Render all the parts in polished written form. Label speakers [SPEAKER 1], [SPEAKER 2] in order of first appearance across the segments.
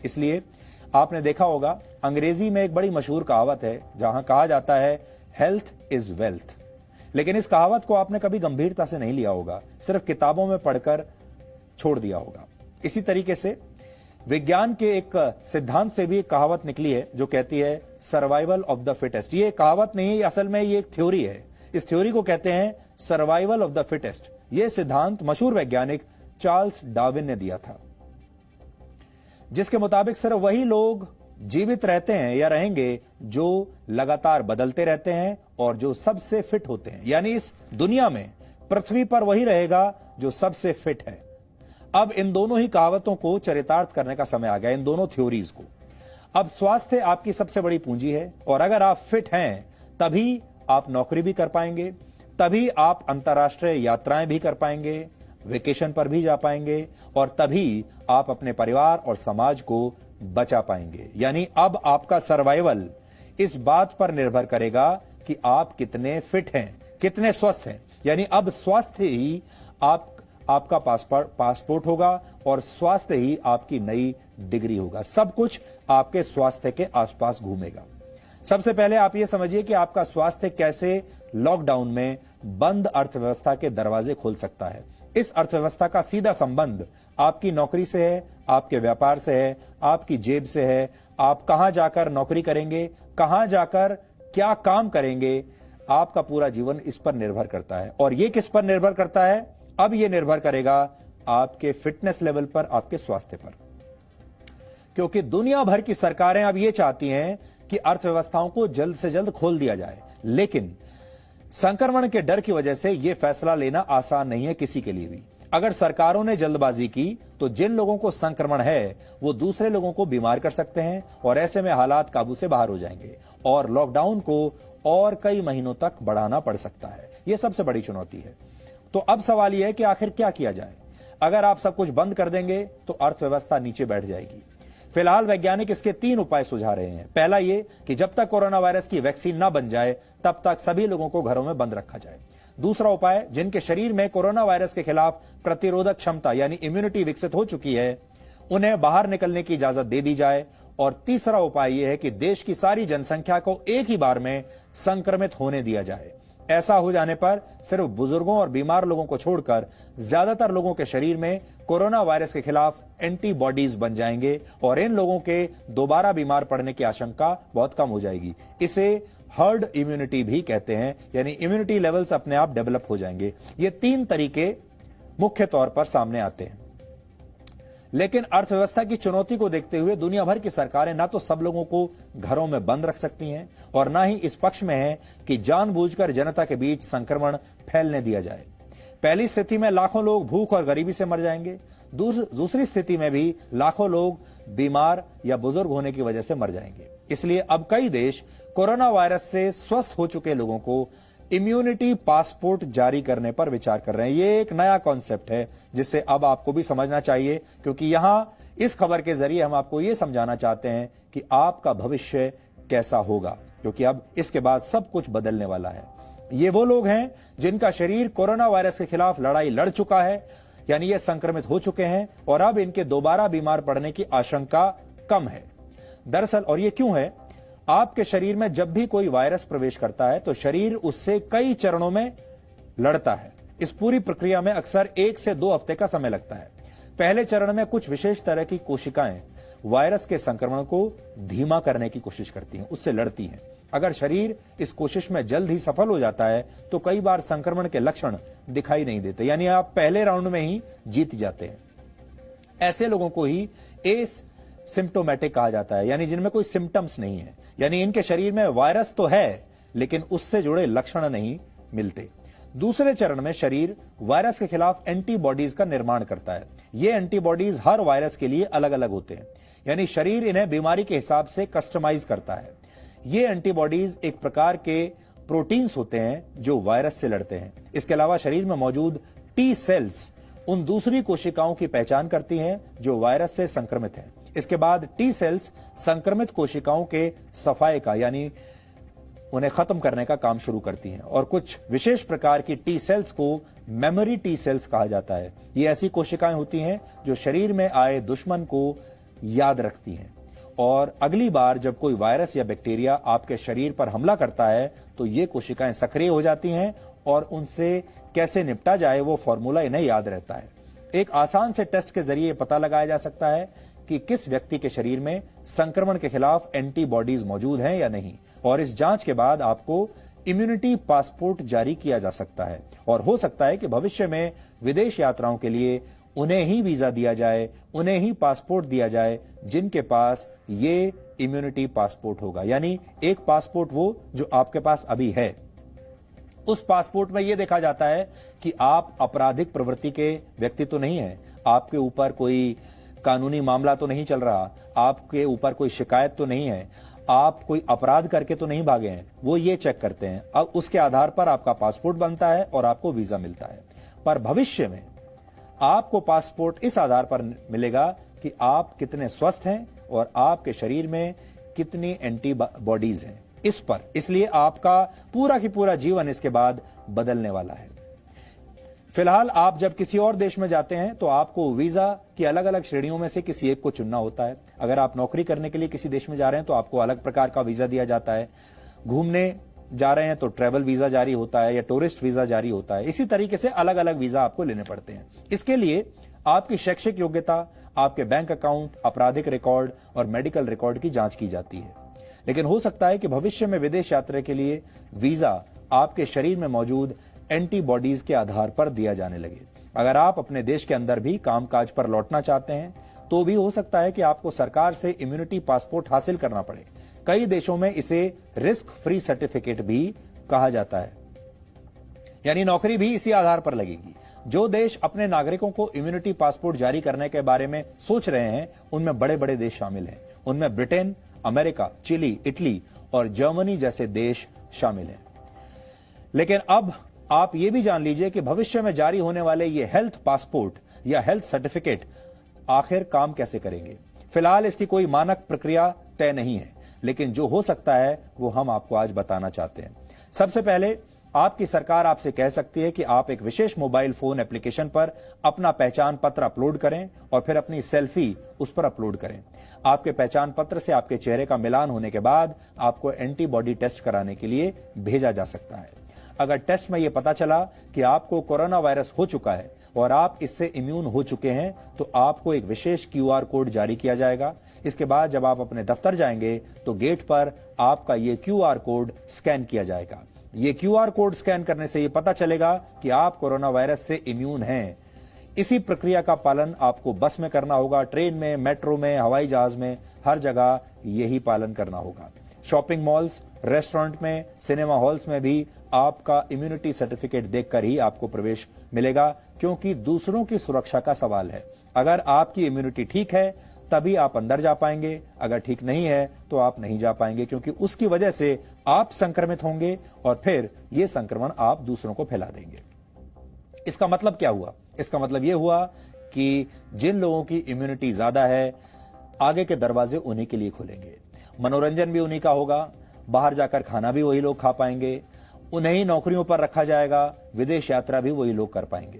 [SPEAKER 1] इसलिए आपने देखा होगा अंग्रेजी में एक बड़ी मशहूर कहावत है जहां कहा जाता है हेल्थ इज वेल्थ, लेकिन इस कहावत को आपने कभी गंभीरता से नहीं लिया होगा, सिर्फ किताबों में पढ़कर छोड़ दिया होगा। इसी तरीके से विज्ञान के एक सिद्धांत से भी एक कहावत निकली है जो कहती है सर्वाइवल ऑफ द फिटेस्ट। ये कहावत नहीं है, असल में ये एक थ्योरी है। इस थ्योरी को कहते हैं सर्वाइवल ऑफ द फिटेस्ट। यह सिद्धांत मशहूर वैज्ञानिक चार्ल्स डार्विन ने दिया था, जिसके मुताबिक सिर्फ वही लोग जीवित रहते हैं या रहेंगे जो लगातार बदलते रहते हैं और जो सबसे फिट होते हैं। यानी इस दुनिया में पृथ्वी पर वही रहेगा जो सबसे फिट है। अब इन दोनों ही कहावतों को चरितार्थ करने का समय आ गया, इन दोनों थ्योरीज को। अब स्वास्थ्य आपकी सबसे बड़ी पूंजी है और अगर आप फिट हैं तभी आप नौकरी भी कर पाएंगे, तभी आप अंतर्राष्ट्रीय यात्राएं भी कर पाएंगे, वेकेशन पर भी जा पाएंगे और तभी आप अपने परिवार और समाज को बचा पाएंगे। यानी अब आपका सर्वाइवल इस बात पर निर्भर करेगा कि आप कितने फिट हैं, कितने स्वस्थ हैं। यानी अब स्वास्थ्य ही आपका पासपोर्ट होगा और स्वास्थ्य ही आपकी नई डिग्री होगा। सब कुछ आपके स्वास्थ्य के आसपास घूमेगा। सबसे पहले आप यह समझिए कि आपका स्वास्थ्य कैसे लॉकडाउन में बंद अर्थव्यवस्था के दरवाजे खोल सकता है। इस अर्थव्यवस्था का सीधा संबंध आपकी नौकरी से है, आपके व्यापार से है, आपकी जेब से है। आप कहां जाकर नौकरी करेंगे, कहां जाकर क्या काम करेंगे, आपका पूरा जीवन इस पर निर्भर करता है। और यह किस पर निर्भर करता है? अब यह निर्भर करेगा आपके फिटनेस लेवल पर, आपके स्वास्थ्य पर। क्योंकि दुनिया भर की सरकारें अब यह चाहती हैं कि अर्थव्यवस्थाओं को जल्द से जल्द खोल दिया जाए, लेकिन संक्रमण के डर की वजह से यह फैसला लेना आसान नहीं है किसी के लिए भी। अगर सरकारों ने जल्दबाजी की तो जिन लोगों को संक्रमण है वो दूसरे लोगों को बीमार कर सकते हैं और ऐसे में हालात काबू से बाहर हो जाएंगे और लॉकडाउन को और कई महीनों तक बढ़ाना पड़ सकता है। यह सबसे बड़ी चुनौती है। तो अब सवाल यह है कि आखिर क्या किया जाए। अगर आप सब कुछ बंद कर देंगे तो अर्थव्यवस्था नीचे बैठ जाएगी। फिलहाल वैज्ञानिक इसके 3 उपाय सुझा रहे हैं। पहला ये कि जब तक कोरोना वायरस की वैक्सीन ना बन जाए तब तक सभी लोगों को घरों में बंद रखा जाए। दूसरा उपाय, जिनके शरीर में कोरोना वायरस के खिलाफ प्रतिरोधक क्षमता यानी इम्यूनिटी विकसित हो चुकी है, उन्हें बाहर निकलने की इजाजत दे दी जाए। और तीसरा उपाय यह है कि देश की सारी जनसंख्या को एक ही बार में संक्रमित होने दिया जाए। ऐसा हो जाने पर सिर्फ बुजुर्गों और बीमार लोगों को छोड़कर ज्यादातर लोगों के शरीर में कोरोना वायरस के खिलाफ एंटीबॉडीज बन जाएंगे और इन लोगों के दोबारा बीमार पड़ने की आशंका बहुत कम हो जाएगी। इसे हर्ड इम्यूनिटी भी कहते हैं, यानी इम्यूनिटी लेवल्स अपने आप डेवलप हो जाएंगे। ये 3 तरीके मुख्य तौर पर सामने आते हैं। लेकिन अर्थव्यवस्था की चुनौती को देखते हुए दुनिया भर की सरकारें ना तो सब लोगों को घरों में बंद रख सकती हैं और ना ही इस पक्ष में है कि जानबूझकर जनता के बीच संक्रमण फैलने दिया जाए। पहली स्थिति में लाखों लोग भूख और गरीबी से मर जाएंगे। दूसरी स्थिति में भी लाखों लोग बीमार या बुजुर्ग होने की वजह से मर जाएंगे। इसलिए अब कई देश कोरोना वायरस से स्वस्थ हो चुके लोगों को इम्यूनिटी पासपोर्ट जारी करने पर विचार कर रहे हैं। ये एक नया कॉन्सेप्ट है जिसे अब आपको भी समझना चाहिए, क्योंकि यहां इस खबर के जरिए हम आपको यह समझाना चाहते हैं कि आपका भविष्य कैसा होगा, क्योंकि अब इसके बाद सब कुछ बदलने वाला है। ये वो लोग हैं जिनका शरीर कोरोना वायरस के खिलाफ लड़ाई लड़ चुका है, यानी ये संक्रमित हो चुके हैं और अब इनके दोबारा बीमार पड़ने की आशंका कम है। दरअसल, और ये क्यों है, आपके शरीर में जब भी कोई वायरस प्रवेश करता है तो शरीर उससे कई चरणों में लड़ता है। इस पूरी प्रक्रिया में अक्सर 1 से 2 हफ्ते का समय लगता है। पहले चरण में कुछ विशेष तरह की कोशिकाएं वायरस के संक्रमण को धीमा करने की कोशिश करती हैं, उससे लड़ती हैं। अगर शरीर इस कोशिश में जल्द ही सफल हो जाता है तो कई बार संक्रमण के लक्षण दिखाई नहीं देते, यानी आप पहले राउंड में ही जीत जाते हैं। ऐसे लोगों को ही एसिम्प्टोमेटिक कहा जाता है, यानी जिनमें कोई सिम्टम्स नहीं है, यानी इनके शरीर में वायरस तो है लेकिन उससे जुड़े लक्षण नहीं मिलते। दूसरे चरण में शरीर वायरस के खिलाफ एंटीबॉडीज का निर्माण करता है। ये एंटीबॉडीज हर वायरस के लिए अलग अलग होते हैं, यानी शरीर इन्हें बीमारी के हिसाब से कस्टमाइज करता है। ये एंटीबॉडीज एक प्रकार के प्रोटीन्स होते हैं जो वायरस से लड़ते हैं। इसके अलावा शरीर में मौजूद टी सेल्स उन दूसरी कोशिकाओं की पहचान करती हैं जो वायरस से संक्रमित हैं। इसके बाद टी सेल्स संक्रमित कोशिकाओं के सफाई का, यानी उन्हें खत्म करने का काम शुरू करती हैं और कुछ विशेष प्रकार की टी सेल्स को मेमोरी टी सेल्स कहा जाता है। ये ऐसी कोशिकाएं होती हैं जो शरीर में आए दुश्मन को याद रखती हैं। और अगली बार जब कोई वायरस या बैक्टीरिया आपके शरीर पर हमला करता है तो ये कोशिकाएं सक्रिय हो जाती हैं और उनसे कैसे निपटा जाए वो फॉर्मूला इन्हें याद रहता है। एक आसान से टेस्ट के जरिए पता लगाया जा सकता है कि किस व्यक्ति के शरीर में संक्रमण के खिलाफ एंटीबॉडीज मौजूद हैं या नहीं, और इस जांच के बाद आपको इम्यूनिटी पासपोर्ट जारी किया जा सकता है। और हो सकता है कि भविष्य में विदेश यात्राओं के लिए उन्हें ही वीजा दिया जाए, उन्हें ही पासपोर्ट दिया जाए जिनके पास ये इम्यूनिटी पासपोर्ट होगा। यानी एक पासपोर्ट वो जो आपके पास अभी है, उस पासपोर्ट में यह देखा जाता है कि आप आपराधिक प्रवृत्ति के व्यक्ति तो नहीं है, आपके ऊपर कोई कानूनी मामला तो नहीं चल रहा, आपके ऊपर कोई शिकायत तो नहीं है, आप कोई अपराध करके तो नहीं भागे हैं, वो ये चेक करते हैं। अब उसके आधार पर आपका पासपोर्ट बनता है और आपको वीजा मिलता है। पर भविष्य में आपको पासपोर्ट इस आधार पर मिलेगा कि आप कितने स्वस्थ हैं और आपके शरीर में कितनी एंटीबॉडीज हैं इस पर। इसलिए आपका पूरा की पूरा जीवन इसके बाद बदलने वाला है। फिलहाल आप जब किसी और देश में जाते हैं तो आपको वीजा की अलग अलग श्रेणियों में से किसी एक को चुनना होता है। अगर आप नौकरी करने के लिए किसी देश में जा रहे हैं तो आपको अलग प्रकार का वीजा दिया जाता है। घूमने जा रहे हैं तो ट्रैवल वीजा जारी होता है या टूरिस्ट वीजा जारी होता है। इसी तरीके से अलग अलग वीजा आपको लेने पड़ते हैं। इसके लिए आपकी शैक्षिक योग्यता, आपके बैंक अकाउंट, आपराधिक रिकॉर्ड और मेडिकल रिकॉर्ड की जांच की जाती है। लेकिन हो सकता है कि भविष्य में विदेश यात्रा के लिए वीजा आपके शरीर में मौजूद एंटीबॉडीज के आधार पर दिया जाने लगे। अगर आप अपने देश के अंदर भी कामकाज पर लौटना चाहते हैं तो भी हो सकता है कि आपको सरकार से इम्यूनिटी पासपोर्ट हासिल करना पड़े। कई देशों में इसे रिस्क फ्री सर्टिफिकेट भी कहा जाता है, यानी नौकरी भी इसी आधार पर लगेगी। जो देश अपने नागरिकों को इम्यूनिटी पासपोर्ट जारी करने के बारे में सोच रहे हैं उनमें बड़े बड़े देश शामिल हैं। उनमें ब्रिटेन, अमेरिका, चिली, इटली और जर्मनी जैसे देश शामिल हैं। लेकिन अब आप ये भी जान लीजिए कि भविष्य में जारी होने वाले ये हेल्थ पासपोर्ट या हेल्थ सर्टिफिकेट आखिर काम कैसे करेंगे। फिलहाल इसकी कोई मानक प्रक्रिया तय नहीं है, लेकिन जो हो सकता है वो हम आपको आज बताना चाहते हैं। सबसे पहले आपकी सरकार आपसे कह सकती है कि आप एक विशेष मोबाइल फोन एप्लीकेशन पर अपना पहचान पत्र अपलोड करें और फिर अपनी सेल्फी उस पर अपलोड करें। आपके पहचान पत्र से आपके चेहरे का मिलान होने के बाद आपको एंटीबॉडी टेस्ट कराने के लिए भेजा जा सकता है। अगर टेस्ट में यह पता चला कि आपको कोरोना वायरस हो चुका है और आप इससे इम्यून हो चुके हैं तो आपको एक विशेष क्यूआर कोड जारी किया जाएगा। इसके बाद जब आप अपने दफ्तर जाएंगे तो गेट पर आपका यह क्यूआर कोड स्कैन किया जाएगा। यह क्यूआर कोड स्कैन करने से यह पता चलेगा कि आप कोरोना वायरस से इम्यून हैं। इसी प्रक्रिया का पालन आपको बस में करना होगा, ट्रेन में, मेट्रो में, हवाई जहाज में, हर जगह यही पालन करना होगा। शॉपिंग मॉल्स, रेस्टोरेंट में, सिनेमा हॉल्स में भी आपका इम्यूनिटी सर्टिफिकेट देखकर ही आपको प्रवेश मिलेगा, क्योंकि दूसरों की सुरक्षा का सवाल है। अगर आपकी इम्यूनिटी ठीक है तभी आप अंदर जा पाएंगे, अगर ठीक नहीं है तो आप नहीं जा पाएंगे, क्योंकि उसकी वजह से आप संक्रमित होंगे और फिर यह संक्रमण आप दूसरों को फैला देंगे। इसका मतलब क्या हुआ? इसका मतलब यह हुआ कि जिन लोगों की इम्यूनिटी ज्यादा है आगे के दरवाजे उन्हीं के लिए खुलेंगे, मनोरंजन भी उन्हीं का होगा, बाहर जाकर खाना भी वही लोग खा पाएंगे, उन्हें ही नौकरियों पर रखा जाएगा, विदेश यात्रा भी वही लोग कर पाएंगे।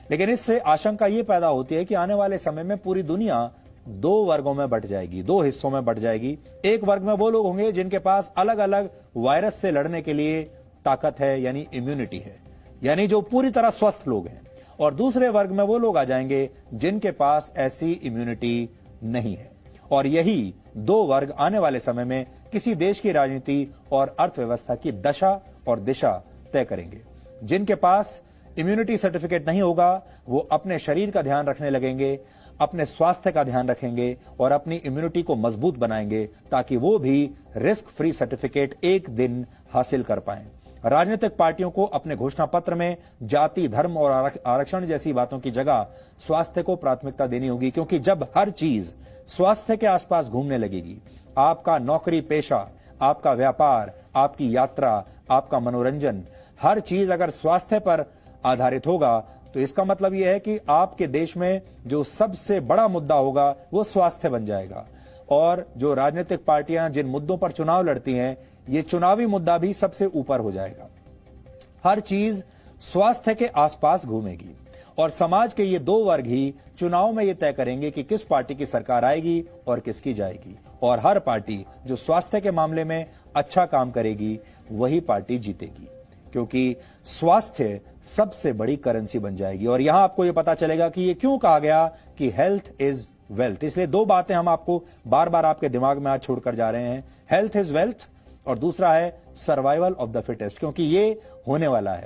[SPEAKER 1] लेकिन इससे आशंका यह पैदा होती है कि आने वाले समय में पूरी दुनिया दो वर्गों में बंट जाएगी, दो हिस्सों में बंट जाएगी। एक वर्ग में वो लोग होंगे जिनके पास अलग अलग वायरस से लड़ने के लिए ताकत है, यानी इम्यूनिटी है, यानी जो पूरी तरह स्वस्थ लोग हैं। और दूसरे वर्ग में वो लोग आ जाएंगे जिनके पास ऐसी इम्यूनिटी नहीं है। और यही दो वर्ग आने वाले समय में किसी देश की राजनीति और अर्थव्यवस्था की दशा और दिशा तय करेंगे। जिनके पास इम्यूनिटी सर्टिफिकेट नहीं होगा वो अपने शरीर का ध्यान रखने लगेंगे, अपने स्वास्थ्य का ध्यान रखेंगे और अपनी इम्यूनिटी को मजबूत बनाएंगे ताकि वो भी रिस्क फ्री सर्टिफिकेट एक दिन हासिल कर पाएं। राजनीतिक पार्टियों को अपने घोषणा पत्र में जाति, धर्म और आरक्षण जैसी बातों की जगह स्वास्थ्य को प्राथमिकता देनी होगी, क्योंकि जब हर चीज स्वास्थ्य के आसपास घूमने लगेगी, आपका नौकरी पेशा, आपका व्यापार, आपकी यात्रा, आपका मनोरंजन, हर चीज अगर स्वास्थ्य पर आधारित होगा तो इसका मतलब यह है कि आपके देश में जो सबसे बड़ा मुद्दा होगा वो स्वास्थ्य बन जाएगा। और जो राजनीतिक पार्टियां जिन मुद्दों पर चुनाव लड़ती हैं, ये चुनावी मुद्दा भी सबसे ऊपर हो जाएगा। हर चीज स्वास्थ्य के आसपास घूमेगी और समाज के ये दो वर्ग ही चुनाव में ये तय करेंगे कि किस पार्टी की सरकार आएगी और किसकी जाएगी। और हर पार्टी जो स्वास्थ्य के मामले में अच्छा काम करेगी वही पार्टी जीतेगी, क्योंकि स्वास्थ्य सबसे बड़ी करेंसी बन जाएगी। और यहां आपको यह पता चलेगा कि ये क्यों कहा गया कि हेल्थ इज वेल्थ। इसलिए दो बातें हम आपको बार बार आपके दिमाग में आज छोड़कर जा रहे हैं, हेल्थ इज वेल्थ और दूसरा है सर्वाइवल ऑफ द फिटेस्ट, क्योंकि ये होने वाला है।